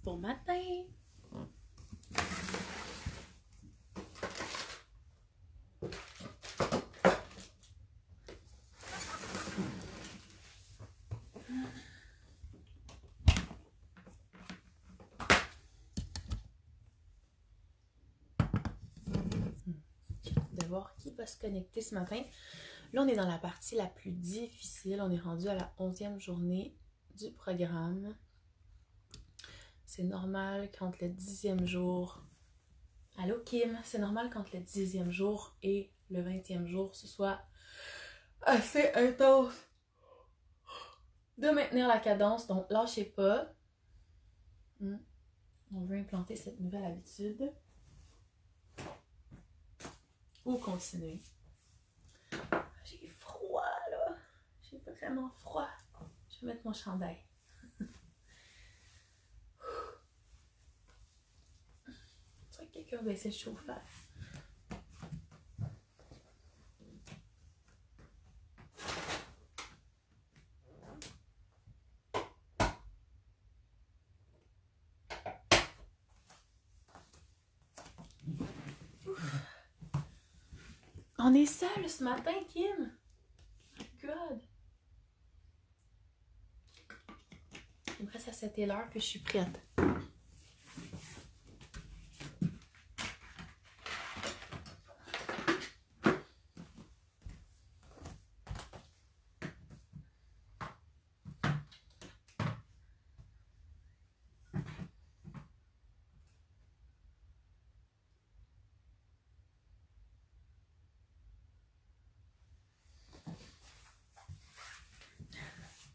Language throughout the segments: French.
Bon matin! De voir qui va se connecter ce matin. Là, on est dans la partie la plus difficile. On est rendu à la 11e journée du programme. C'est normal quand le 10e jour... Allô Kim? C'est normal quand le 10e jour et le 20e jour, ce soit assez intense de maintenir la cadence. Donc, lâchez pas. On veut implanter cette nouvelle habitude. Ou continuer. J'ai froid, là. J'ai vraiment froid. Je vais mettre mon chandail. Tu vois que quelqu'un va essayer le chauffage. On est seul ce matin, Kim. My God. Il me reste à 7 l'heure puis je suis prête.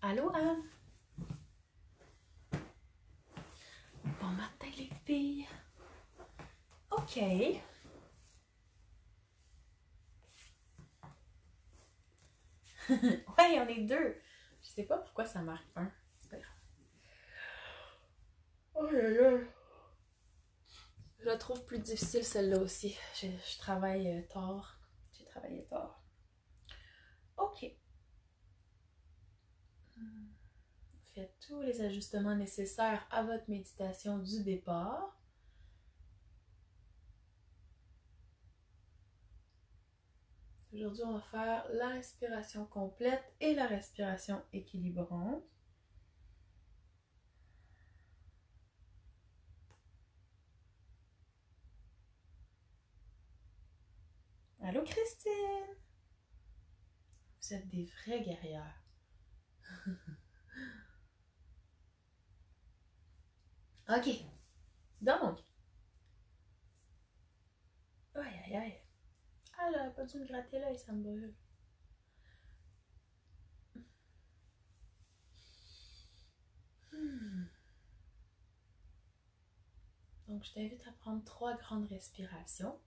Allô, Anne? Bon matin, les filles. OK. Ouais, on est deux. Je sais pas pourquoi ça marque un. C'est pas grave. Oh là là. Je la trouve plus difficile celle-là aussi. Je travaille tard. J'ai travaillé tard. OK. Faites tous les ajustements nécessaires à votre méditation du départ. Aujourd'hui, on va faire la respiration complète et la respiration équilibrante. Allô, Christine! Vous êtes des vraies guerrières. OK. Donc. Aïe, aïe, aïe. Ah, j'aurais pas dû me gratter l'œil, ça me brûle. Donc, je t'invite à prendre 3 grandes respirations.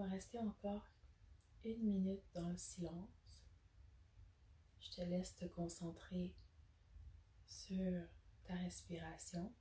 va rester encore 1 minute dans le silence. Je te laisse te concentrer sur ta respiration.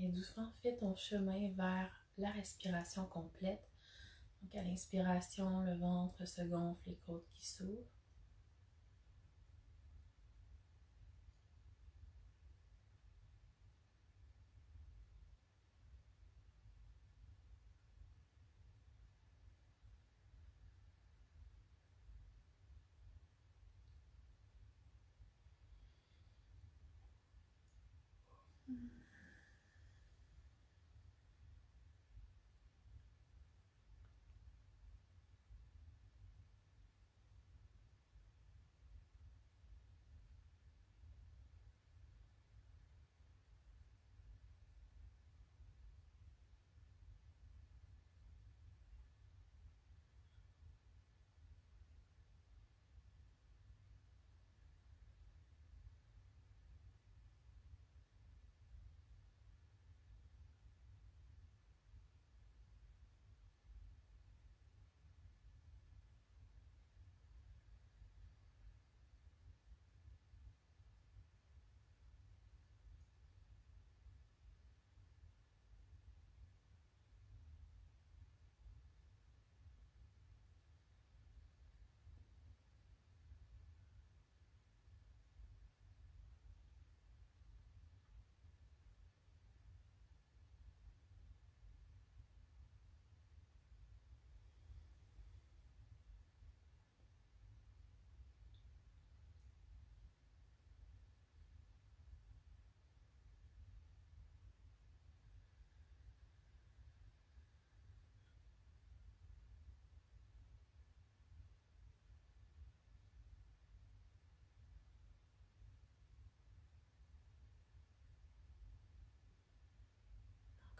Et doucement, fais ton chemin vers la respiration complète. Donc à l'inspiration, le ventre se gonfle, les côtes qui s'ouvrent.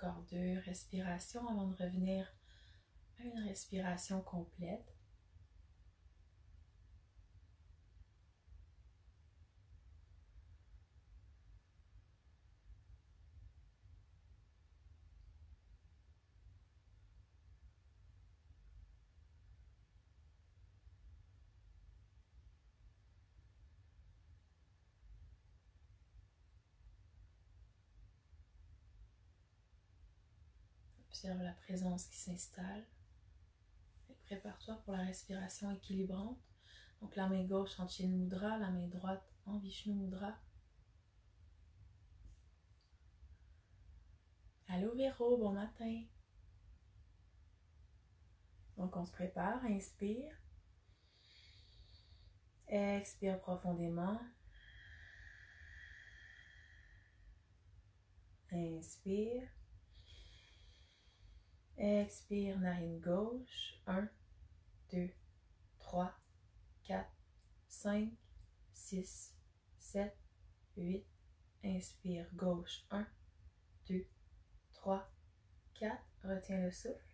Encore 2 respirations avant de revenir à une respiration complète. Observe la présence qui s'installe. Et prépare-toi pour la respiration équilibrante. Donc la main gauche en Chin Mudra, la main droite en Vishnu Mudra. Allô Véro, bon matin. Donc on se prépare, inspire. Expire profondément. Inspire. Expire, narine gauche. 1, 2, 3, 4, 5, 6, 7, 8. Inspire, gauche. 1, 2, 3, 4. Retiens le souffle.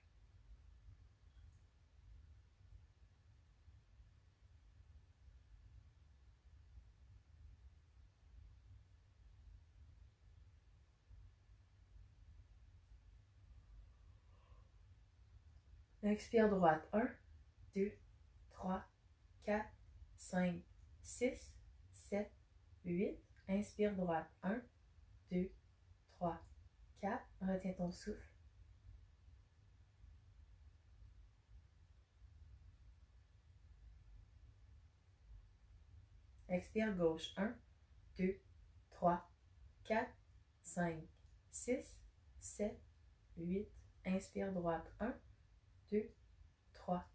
Expire droite. 1, 2, 3, 4, 5, 6, 7, 8. Inspire droite. 1, 2, 3, 4. Retiens ton souffle. Expire gauche. 1, 2, 3, 4, 5, 6, 7, 8. Inspire droite. 1, 2, 3,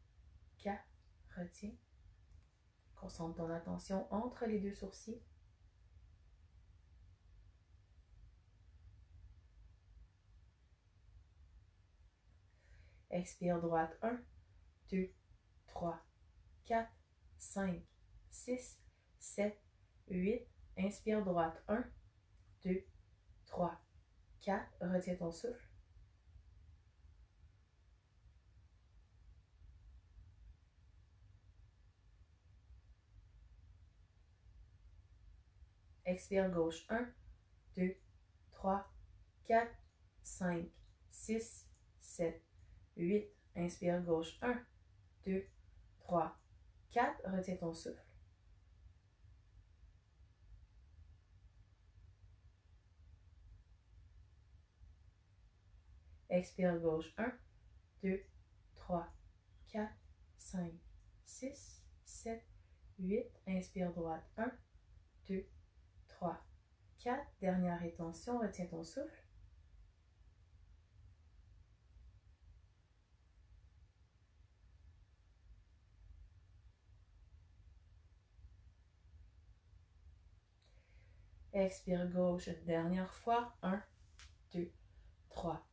4. Retiens. Concentre ton attention entre les deux sourcils. Expire droite. 1, 2, 3, 4, 5, 6, 7, 8. Inspire droite. 1, 2, 3, 4. Retiens ton souffle. Expire gauche. 1, 2, 3, 4, 5, 6, 7, 8. Inspire gauche. 1, 2, 3, 4. Retiens ton souffle. Expire gauche. 1, 2, 3, 4, 5, 6, 7, 8. Inspire droite. 1, 2, 3, 4. Dernière rétention. Retiens ton souffle. Expire gauche une dernière fois. 1, 2, 3,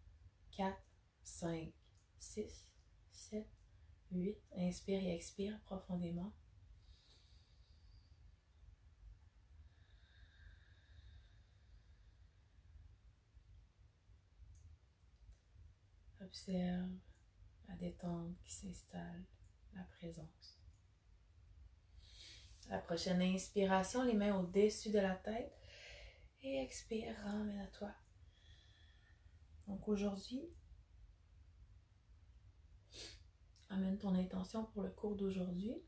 4, 5, 6, 7, 8. Inspire et expire profondément. Observe la détente qui s'installe, la présence. À la prochaine inspiration, les mains au-dessus de la tête. Et expire, ramène à toi. Donc aujourd'hui, amène ton intention pour le cours d'aujourd'hui.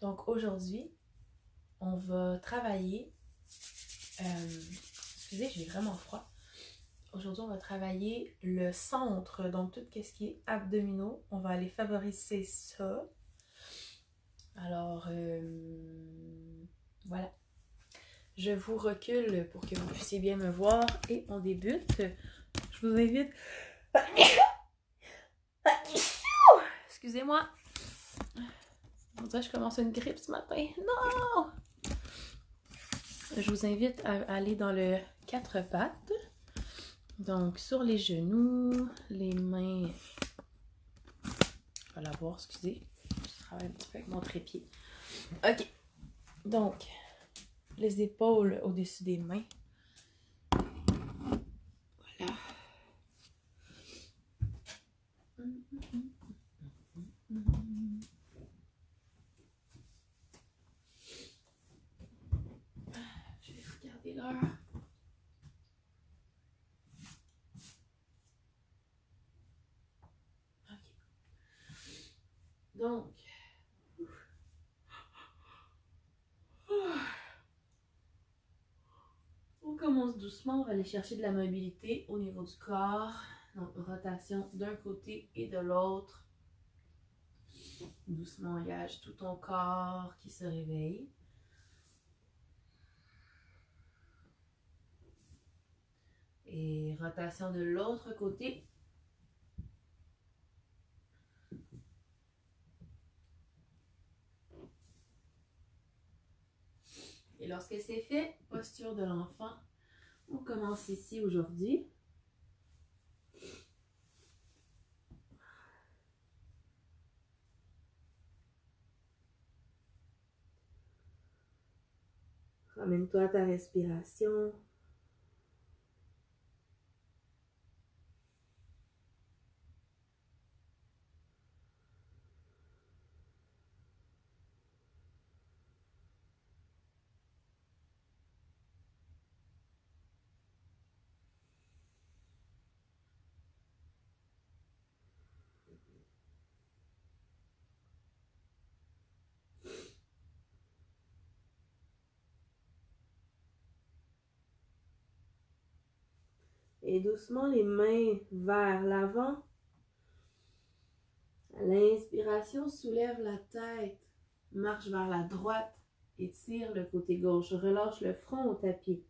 Donc aujourd'hui, on va travailler, excusez, j'ai vraiment froid. Aujourd'hui, on va travailler le centre, donc tout ce qui est abdominaux. On va aller favoriser ça. Alors, voilà. Je vous recule pour que vous puissiez bien me voir et on débute. Je vous invite... Excusez-moi. On dirait que je commence une grippe ce matin. Non! Je vous invite à aller dans le 4 pattes. Donc, sur les genoux, les mains... Je vais la voir, excusez. Je travaille un petit peu avec mon trépied. OK. Donc, les épaules au-dessus des mains. Voilà. Je vais regarder l'heure. OK. Donc, on commence doucement. On va aller chercher de la mobilité au niveau du corps. Donc, rotation d'un côté et de l'autre. Doucement, engage tout ton corps qui se réveille. Et rotation de l'autre côté. Et lorsque c'est fait, posture de l'enfant. On commence ici aujourd'hui. Ramène-toi à ta respiration. Et doucement les mains vers l'avant. À l'inspiration, soulève la tête, marche vers la droite, étire le côté gauche, relâche le front au tapis.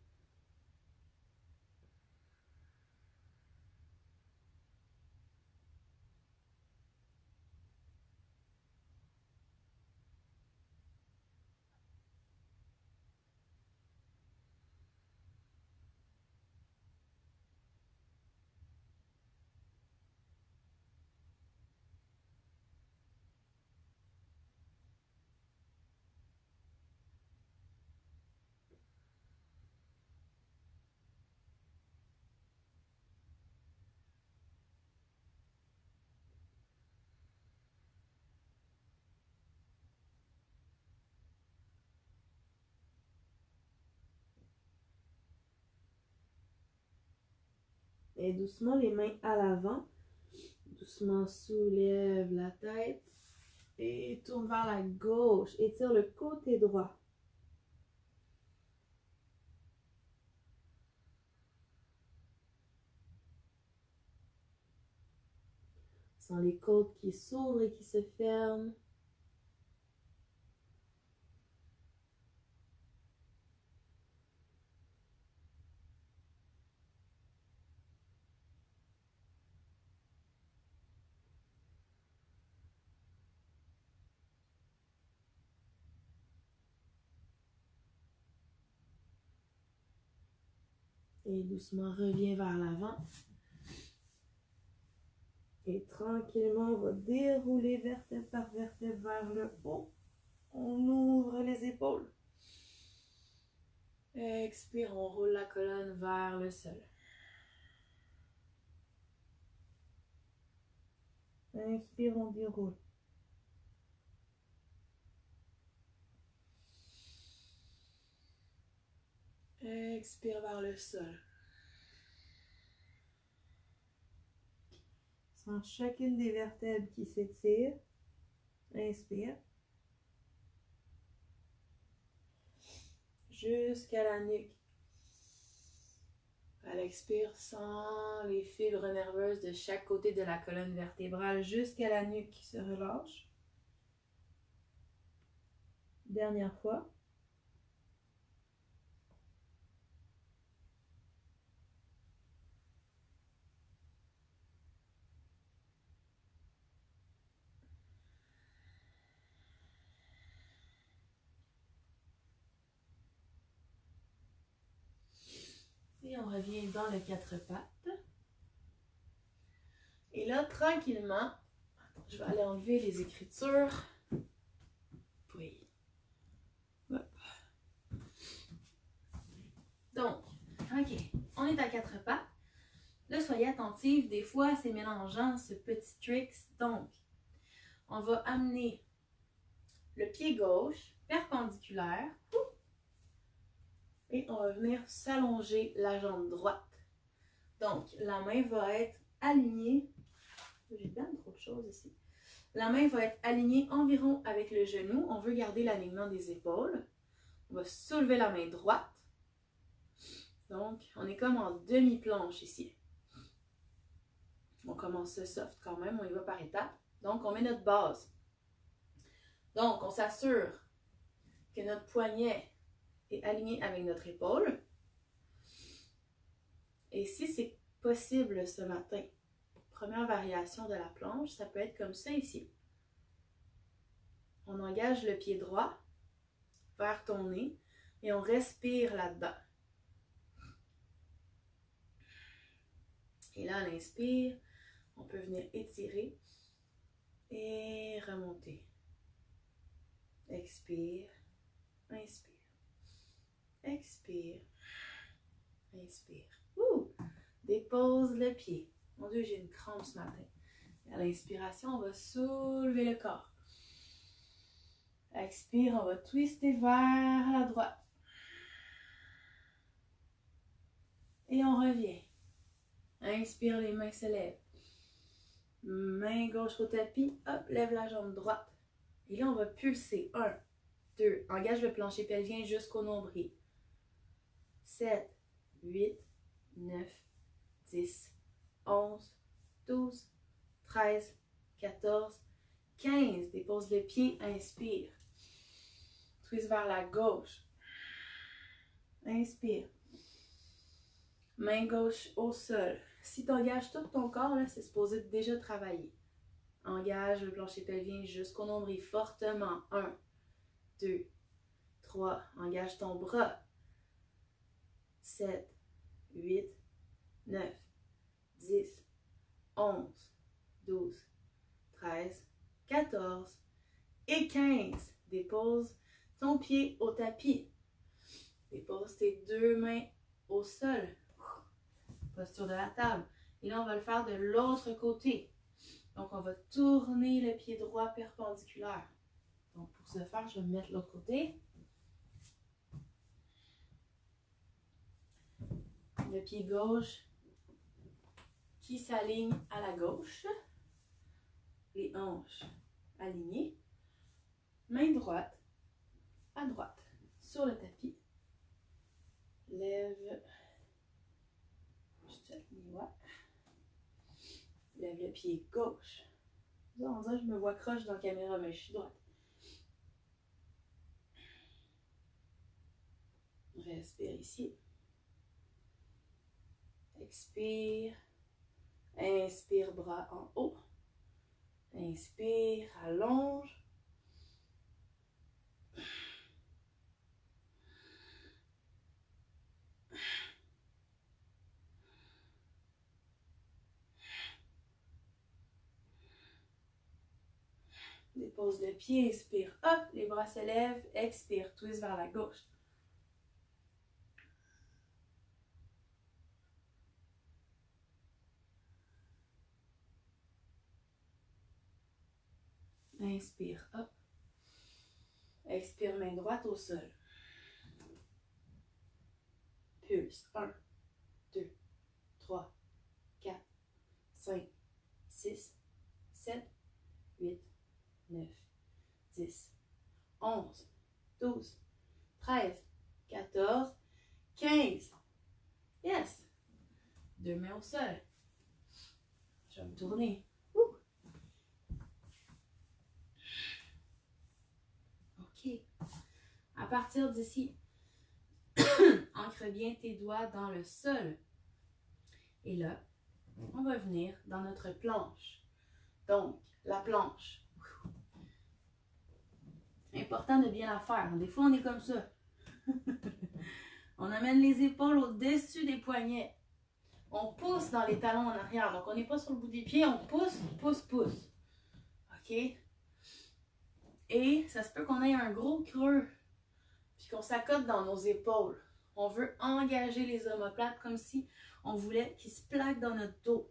Et doucement les mains à l'avant. Doucement soulève la tête et tourne vers la gauche. Étire le côté droit. Sens les côtes qui s'ouvrent et qui se ferment. Et doucement reviens vers l'avant. Et tranquillement, on va dérouler vertèbre par vertèbre vers le haut. On ouvre les épaules. Expire, on roule la colonne vers le sol. Inspire, on déroule. Expire vers le sol. Sens chacune des vertèbres qui s'étire. Inspire. Jusqu'à la nuque. À l'expire, sens les fibres nerveuses de chaque côté de la colonne vertébrale jusqu'à la nuque qui se relâche. Dernière fois. Et on revient dans le quatre pattes. Et là, tranquillement, je vais aller enlever les écritures. Oui. Hop. Donc, ok, on est à quatre pattes. Là, soyez attentifs, des fois, c'est mélangeant ce petit trick. Donc, on va amener le pied gauche perpendiculaire et on va venir s'allonger la jambe droite. Donc, la main va être alignée. J'ai bien trop de choses ici. La main va être alignée environ avec le genou. On veut garder l'alignement des épaules. On va soulever la main droite. Donc, on est comme en demi-planche ici. On commence soft quand même, on y va par étapes. Donc, on met notre base. Donc, on s'assure que notre poignet est aligné avec notre épaule. Et si c'est possible ce matin, première variation de la planche, ça peut être comme ça ici. On engage le pied droit vers ton nez et on respire là-dedans. Et là, à l'inspire, on peut venir étirer et remonter. Expire, inspire, expire, inspire. Ouh! Dépose le pied. Mon Dieu, j'ai une crampe ce matin. À l'inspiration, on va soulever le corps. Expire, on va twister vers la droite. Et on revient. Inspire, les mains se lèvent. Main gauche au tapis. Hop, lève la jambe droite. Et là, on va pulser. 1, 2. Engage le plancher pelvien jusqu'au nombril. 7, 8, 9, 10, 11, 12, 13, 14, 15. Dépose le pied, inspire. Twist vers la gauche. Inspire. Main gauche au sol. Si tu engages tout ton corps, c'est supposé déjà travailler. Engage le plancher pelvien jusqu'au nombril fortement. 1, 2, 3. Engage ton bras. 7, 8, 9, 10, 11, 12, 13, 14 et 15. Dépose ton pied au tapis. Dépose tes deux mains au sol. Posture de la table. Et là, on va le faire de l'autre côté. Donc, on va tourner le pied droit perpendiculaire. Donc, pour ce faire, je vais me mettre l'autre côté. Le pied gauche qui s'aligne à la gauche. Les hanches alignées. Main droite à droite sur le tapis. Lève. Lève le pied gauche. On dirait que je me vois croche dans la caméra, mais je suis droite. Respire ici. Expire. Inspire, bras en haut. Inspire, allonge. Dépose le pied, inspire, hop, les bras se lèvent, expire, twist vers la gauche. Inspire, hop. Expire, main droite au sol. Pulse, 1, 2, 3, 4, 5, 6, 7, 8, 9, 10, 11, 12, 13, 14, 15. Yes! Deux mains au sol. Je vais me tourner. Ouh. OK. À partir d'ici, ancre bien tes doigts dans le sol. Et là, on va venir dans notre planche. Donc, la planche. Important de bien la faire. Des fois, on est comme ça. On amène les épaules au-dessus des poignets. On pousse dans les talons en arrière. Donc, on n'est pas sur le bout des pieds. On pousse, pousse, pousse. OK? Et ça se peut qu'on ait un gros creux. Puis qu'on s'accote dans nos épaules. On veut engager les omoplates comme si on voulait qu'ils se plaquent dans notre dos.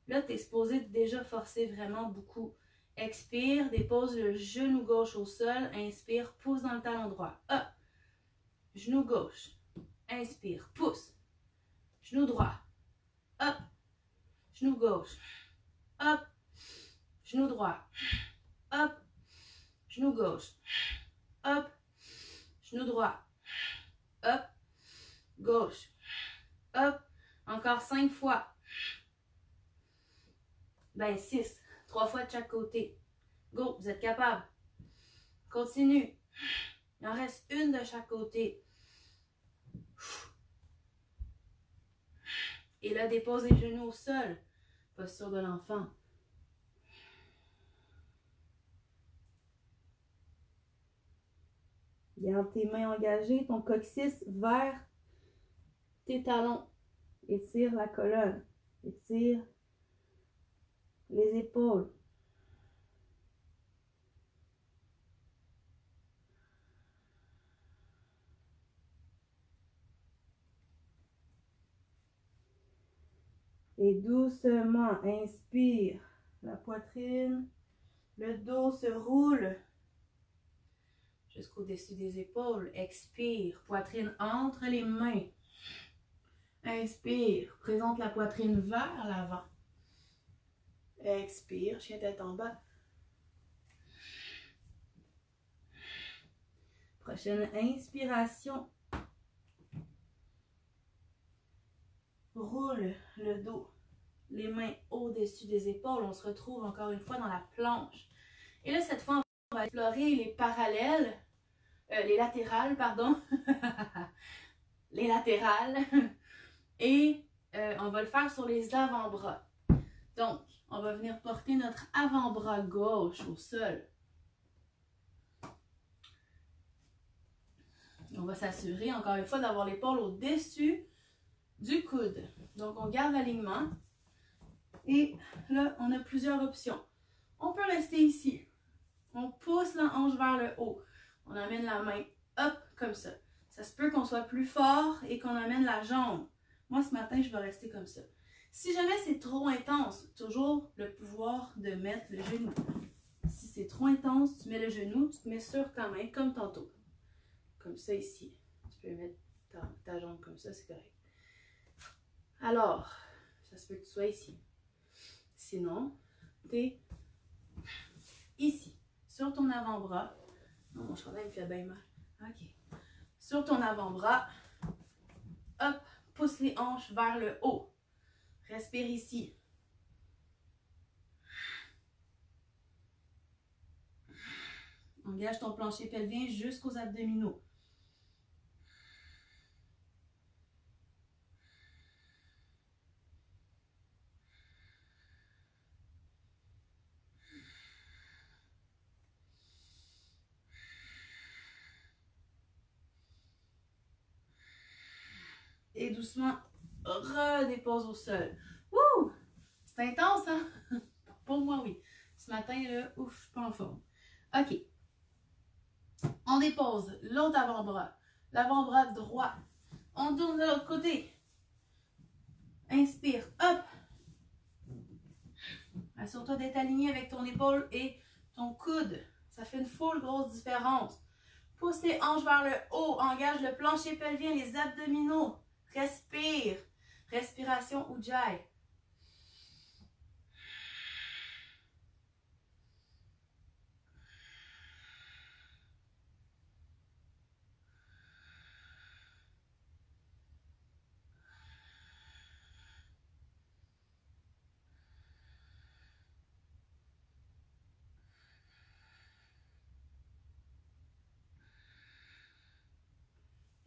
Là, tu es supposé déjà forcer vraiment beaucoup. Expire, dépose le genou gauche au sol. Inspire, pousse dans le talon droit. Hop. Genou gauche. Inspire, pousse. Genou droit. Hop. Genou gauche. Hop. Genou droit. Hop. Genou gauche. Hop. Genou droit. Hop. Gauche. Hop. Encore 5 fois. Ben 6. 3 fois de chaque côté. Go, vous êtes capable. Continue. Il en reste une de chaque côté. Et là, dépose les genoux au sol. Posture de l'enfant. Garde tes mains engagées, ton coccyx vers tes talons. Étire la colonne. Étire les épaules. Et doucement, inspire. La poitrine, le dos se roule jusqu'au-dessus des épaules. Expire, poitrine entre les mains. Inspire, présente la poitrine vers l'avant. Expire, chien tête en bas. Prochaine inspiration. Roule le dos, les mains au-dessus des épaules. On se retrouve encore une fois dans la planche. Et là, cette fois, on va explorer les parallèles, les latérales, pardon. Les latérales. Et on va le faire sur les avant-bras. Donc, on va venir porter notre avant-bras gauche au sol. On va s'assurer, encore une fois, d'avoir l'épaule au-dessus du coude. Donc, on garde l'alignement. Et là, on a plusieurs options. On peut rester ici. On pousse la hanche vers le haut. On amène la main, hop, comme ça. Ça se peut qu'on soit plus fort et qu'on amène la jambe. Moi, ce matin, je vais rester comme ça. Si jamais c'est trop intense, toujours le pouvoir de mettre le genou. Si c'est trop intense, tu mets le genou, tu te mets sur ta main, comme tantôt. Comme ça ici. Tu peux mettre ta jambe comme ça, c'est correct. Alors, ça se peut que tu sois ici. Sinon, tu es ici, sur ton avant-bras. Non, mon chandail me fait bien mal. OK. Sur ton avant-bras, hop, pousse les hanches vers le haut. Respire ici. Engage ton plancher pelvien jusqu'aux abdominaux. Et doucement, redépose au sol. Wouh! C'est intense, hein? Pour moi, oui. Ce matin, là, ouf, je suis pas en forme. OK. On dépose l'autre avant-bras. L'avant-bras droit. On tourne de l'autre côté. Inspire, hop. Assure-toi d'être aligné avec ton épaule et ton coude. Ça fait une full grosse différence. Pousse les hanches vers le haut. Engage le plancher pelvien, les abdominaux. Respire. Respiration Ujjayi.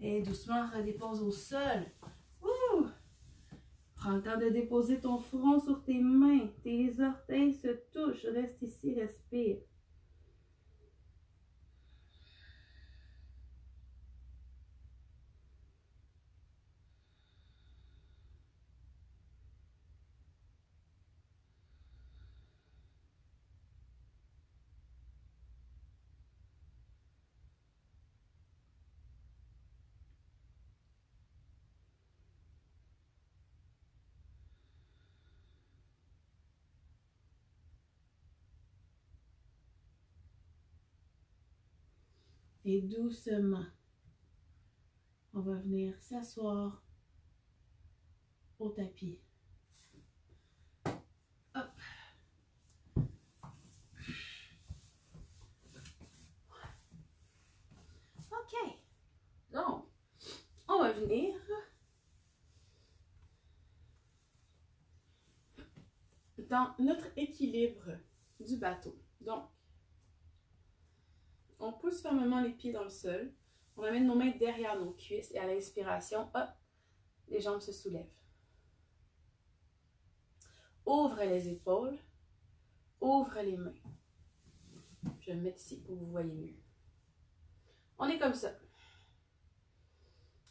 Et doucement, redépose au sol. Ouh! Prends le temps de déposer ton front sur tes mains. Tes orteils se touchent. Reste ici, respire. Et doucement, on va venir s'asseoir au tapis. Hop. OK. Donc, on va venir dans notre équilibre du bateau. Donc, on pousse fermement les pieds dans le sol. On amène nos mains derrière nos cuisses et à l'inspiration, hop, les jambes se soulèvent. Ouvre les épaules, ouvre les mains. Je vais me mettre ici pour que vous voyez mieux. On est comme ça.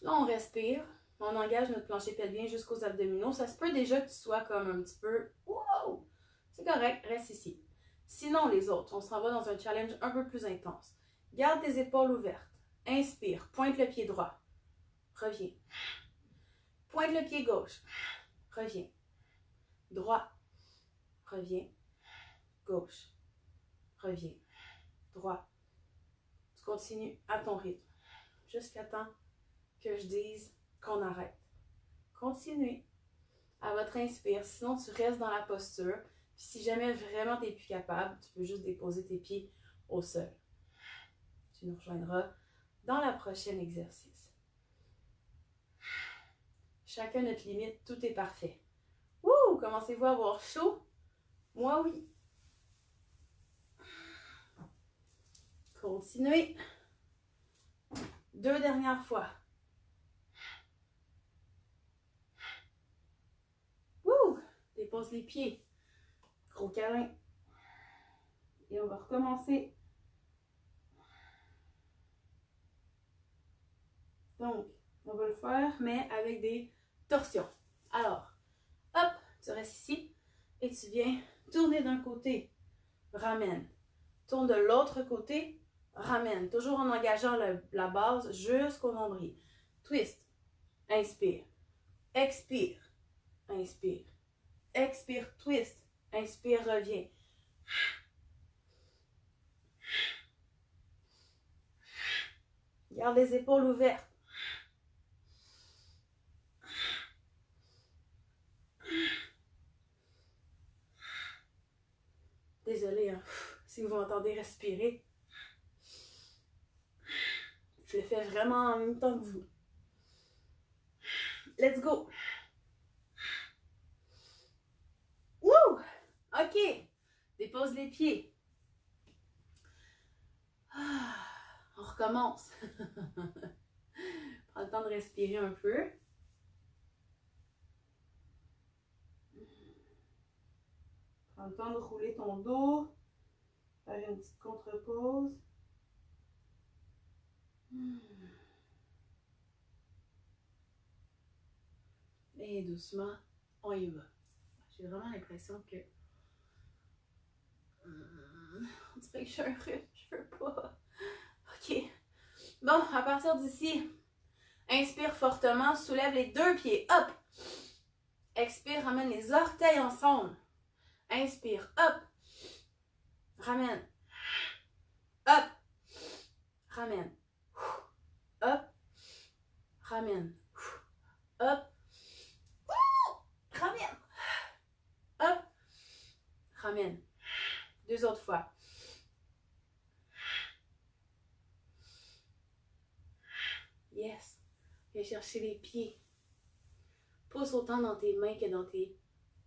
Là, on respire. On engage notre plancher pelvien jusqu'aux abdominaux. Ça se peut déjà que tu sois comme un petit peu « wow ». C'est correct, reste ici. Sinon, les autres, on s'en va dans un challenge un peu plus intense. Garde tes épaules ouvertes. Inspire, pointe le pied droit. Reviens. Pointe le pied gauche. Reviens. droit, reviens, gauche, reviens, droit. Tu continues à ton rythme jusqu'à temps que je dise qu'on arrête. Continuez à votre inspire, sinon tu restes dans la posture. Puis si jamais vraiment tu n'es plus capable, tu peux juste déposer tes pieds au sol. Tu nous rejoindras dans la prochaine exercice. Chacun notre limite, tout est parfait. Wouh! Commencez-vous à avoir chaud? Moi, oui. Continuez. 2 dernières fois. Wouh! Dépose les pieds. Gros câlin. Et on va recommencer. Donc, on va le faire, mais avec des torsions. Alors, hop, tu restes ici et tu viens tourner d'un côté, ramène. Tourne de l'autre côté, ramène. Toujours en engageant la base jusqu'au nombril. Twist, inspire, expire, inspire, expire, twist, inspire, reviens. Garde les épaules ouvertes. Désolée, hein, si vous m'entendez respirer. Je le fais vraiment en même temps que vous. Let's go! Wouh! OK. Dépose les pieds. On recommence. Prends le temps de respirer un peu. Prends le temps de rouler ton dos. Faire une petite contre-pause. Et doucement, on y va. J'ai vraiment l'impression que... on dirait que j'ai un rhume, je veux pas. OK. Bon, à partir d'ici, inspire fortement, soulève les 2 pieds. Hop! Expire, ramène les orteils ensemble. Inspire, hop! Ramène. Hop! Ramène. Hop! Ramène. Hop! Ramène. Hop! Ramène. 2 autres fois. Yes. Viens chercher les pieds. Pousse autant dans tes mains que dans tes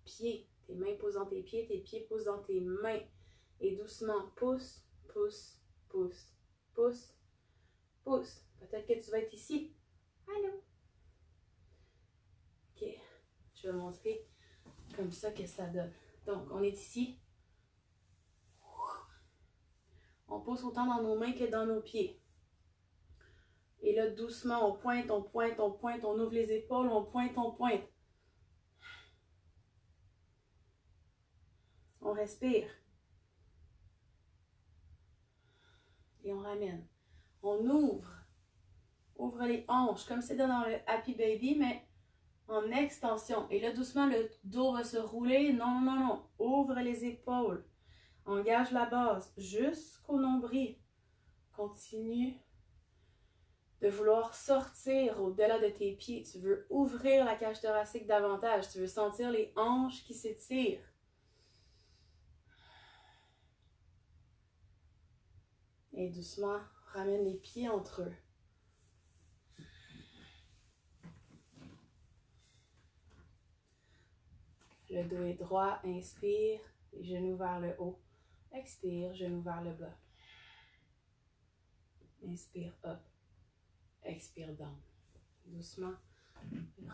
pieds. Tes mains posent dans tes pieds posent dans tes mains. Et doucement, pousse, pousse, pousse, pousse, pousse. Peut-être que tu vas être ici. Allô? OK. Je vais montrer comme ça que ça donne. Donc, on est ici. On pousse autant dans nos mains que dans nos pieds. Et là, doucement, on pointe, on pointe, on pointe, on ouvre les épaules, on pointe, on pointe. On respire. Et on ramène. On ouvre. Ouvre les hanches, comme c'est dans le Happy Baby, mais en extension. Et là, doucement, le dos va se rouler. Non, non, non. Ouvre les épaules. Engage la base jusqu'au nombril. Continue de vouloir sortir au-delà de tes pieds. Tu veux ouvrir la cage thoracique davantage. Tu veux sentir les hanches qui s'étirent. Et doucement, ramène les pieds entre eux. Le dos est droit, inspire, les genoux vers le haut. Expire, genoux vers le bas. Inspire, up. Expire, down. Doucement,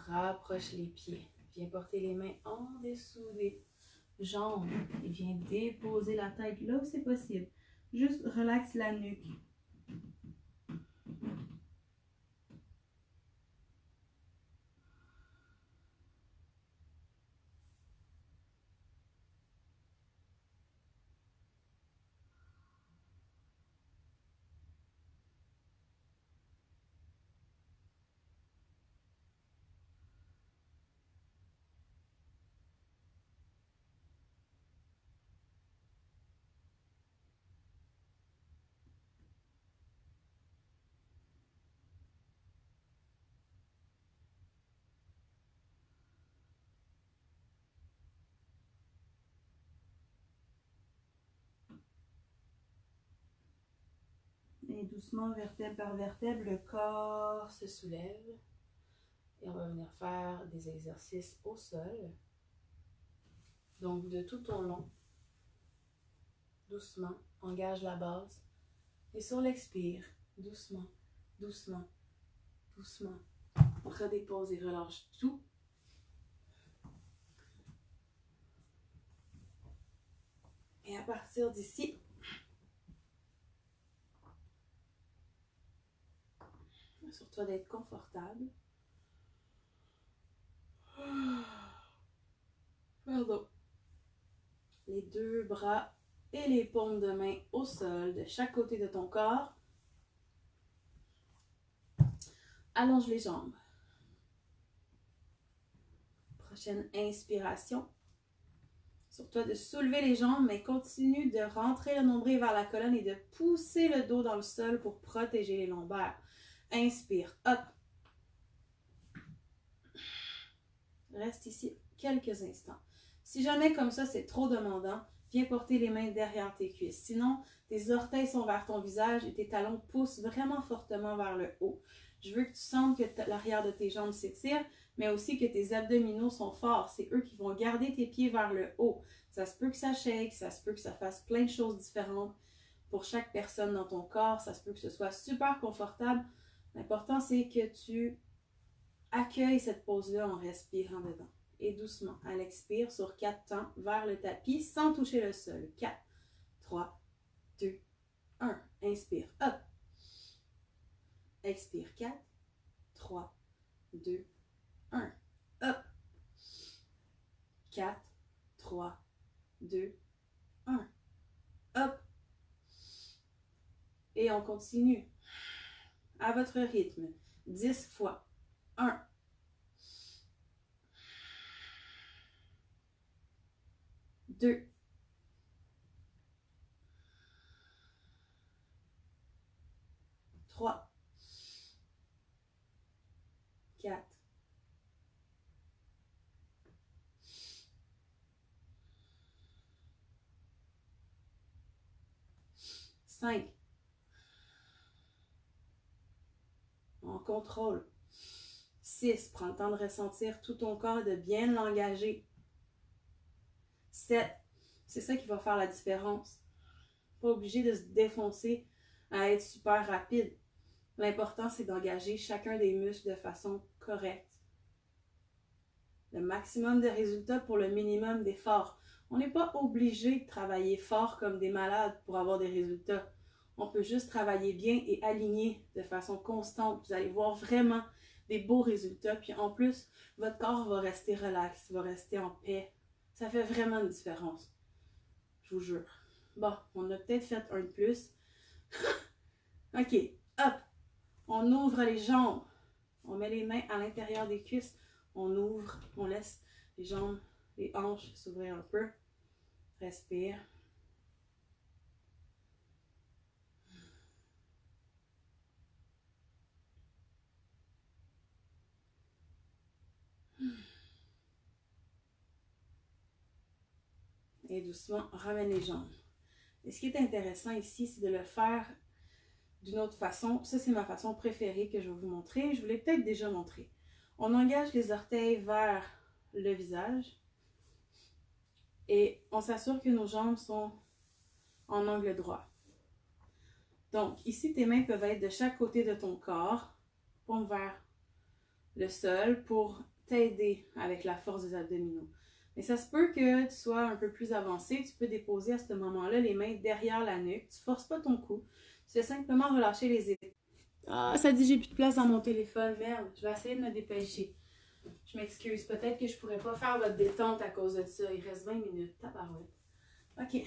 rapproche les pieds. Viens porter les mains en dessous des jambes et viens déposer la tête là où c'est possible. Juste relaxe la nuque. Et doucement, vertèbre par vertèbre, le corps se soulève. Et on va venir faire des exercices au sol. Donc, de tout au long, doucement, engage la base. Et sur l'expire, doucement, doucement, doucement, redépose et relâche tout. Et à partir d'ici, assure-toi d'être confortable. Pardon. Les deux bras et les paumes de main au sol de chaque côté de ton corps. Allonge les jambes. Prochaine inspiration. Assure-toi de soulever les jambes, mais continue de rentrer le nombril vers la colonne et de pousser le dos dans le sol pour protéger les lombaires. Inspire, hop. Reste ici quelques instants. Si jamais comme ça c'est trop demandant, viens porter les mains derrière tes cuisses. Sinon, tes orteils sont vers ton visage et tes talons poussent vraiment fortement vers le haut. Je veux que tu sentes que l'arrière de tes jambes s'étire, mais aussi que tes abdominaux sont forts. C'est eux qui vont garder tes pieds vers le haut. Ça se peut que ça shake, ça se peut que ça fasse plein de choses différentes pour chaque personne dans ton corps. Ça se peut que ce soit super confortable. L'important, c'est que tu accueilles cette pose-là en respirant dedans. Et doucement, à l'expire, sur 4 temps, vers le tapis, sans toucher le sol. 4, 3, 2, 1. Inspire, hop. Expire, 4, 3, 2, 1. Hop. 4, 3, 2, 1. Hop. Et on continue. À votre rythme. 10 fois. 1. 2. 3. 4. 5. On contrôle. 6. Prends le temps de ressentir tout ton corps et de bien l'engager. 7. C'est ça qui va faire la différence. Pas obligé de se défoncer à être super rapide. L'important, c'est d'engager chacun des muscles de façon correcte. Le maximum de résultats pour le minimum d'efforts. On n'est pas obligé de travailler fort comme des malades pour avoir des résultats. On peut juste travailler bien et aligner de façon constante. Vous allez voir vraiment des beaux résultats. Puis en plus, votre corps va rester relax, va rester en paix. Ça fait vraiment une différence. Je vous jure. Bon, on a peut-être fait un de plus. OK, hop. On ouvre les jambes. On met les mains à l'intérieur des cuisses. On ouvre, on laisse les jambes, les hanches s'ouvrir un peu. Respire. Et doucement, ramène les jambes. Et ce qui est intéressant ici, c'est de le faire d'une autre façon. Ça, c'est ma façon préférée que je vais vous montrer. Je vous l'ai peut-être déjà montré. On engage les orteils vers le visage. Et on s'assure que nos jambes sont en angle droit. Donc, ici, tes mains peuvent être de chaque côté de ton corps, paume vers le sol pour t'aider avec la force des abdominaux. Mais ça se peut que tu sois un peu plus avancé. Tu peux déposer à ce moment-là les mains derrière la nuque. Tu ne forces pas ton cou. Tu fais simplement relâcher les épaules. Ah, ça dit j'ai plus de place dans mon téléphone. Merde, je vais essayer de me dépêcher. Je m'excuse. Peut-être que je ne pourrais pas faire votre détente à cause de ça. Il reste 20 minutes. Tabarouette. OK.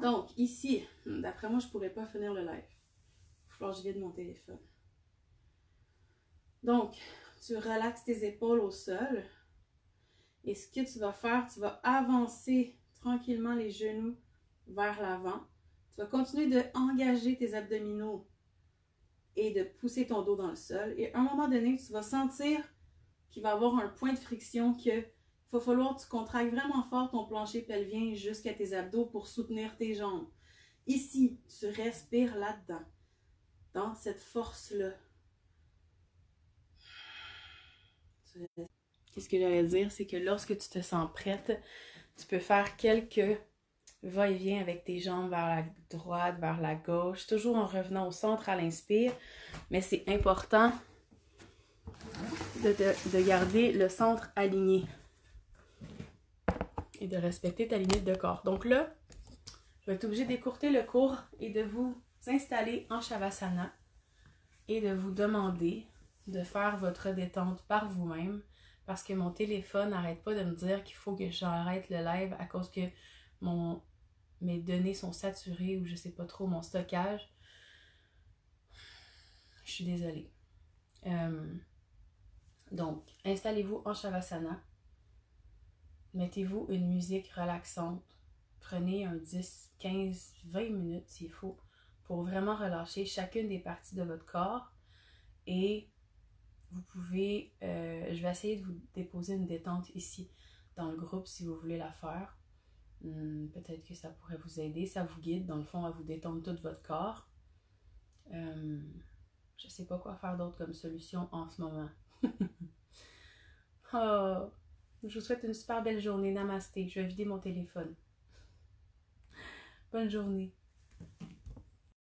Donc, ici, d'après moi, je ne pourrais pas finir le live. Il va falloir que je vide mon téléphone. Donc, tu relaxes tes épaules au sol. Et ce que tu vas faire, tu vas avancer tranquillement les genoux vers l'avant. Tu vas continuer d'engager tes abdominaux et de pousser ton dos dans le sol. Et à un moment donné, tu vas sentir qu'il va y avoir un point de friction qu'il va falloir que tu contractes vraiment fort ton plancher pelvien jusqu'à tes abdos pour soutenir tes jambes. Ici, tu respires là-dedans, dans cette force-là. Qu'est-ce que j'allais dire? C'est que lorsque tu te sens prête, tu peux faire quelques va-et-vient avec tes jambes vers la droite, vers la gauche, toujours en revenant au centre à l'inspire. Mais c'est important de garder le centre aligné et de respecter ta limite de corps. Donc là, je vais être obligée d'écourter le cours et de vous installer en Shavasana et de vous demander de faire votre détente par vous-même parce que mon téléphone n'arrête pas de me dire qu'il faut que j'arrête le live à cause que mes données sont saturées ou je sais pas trop mon stockage. Je suis désolée. Donc, installez-vous en Shavasana. Mettez-vous une musique relaxante. Prenez un 10, 15, 20 minutes s'il faut pour vraiment relâcher chacune des parties de votre corps. Et vous pouvez, je vais essayer de vous déposer une détente ici dans le groupe si vous voulez la faire. Peut-être que ça pourrait vous aider, ça vous guide dans le fond à vous détendre tout votre corps. Je sais pas quoi faire d'autre comme solution en ce moment. Oh, je vous souhaite une super belle journée. Namasté. Je vais vider mon téléphone. Bonne journée.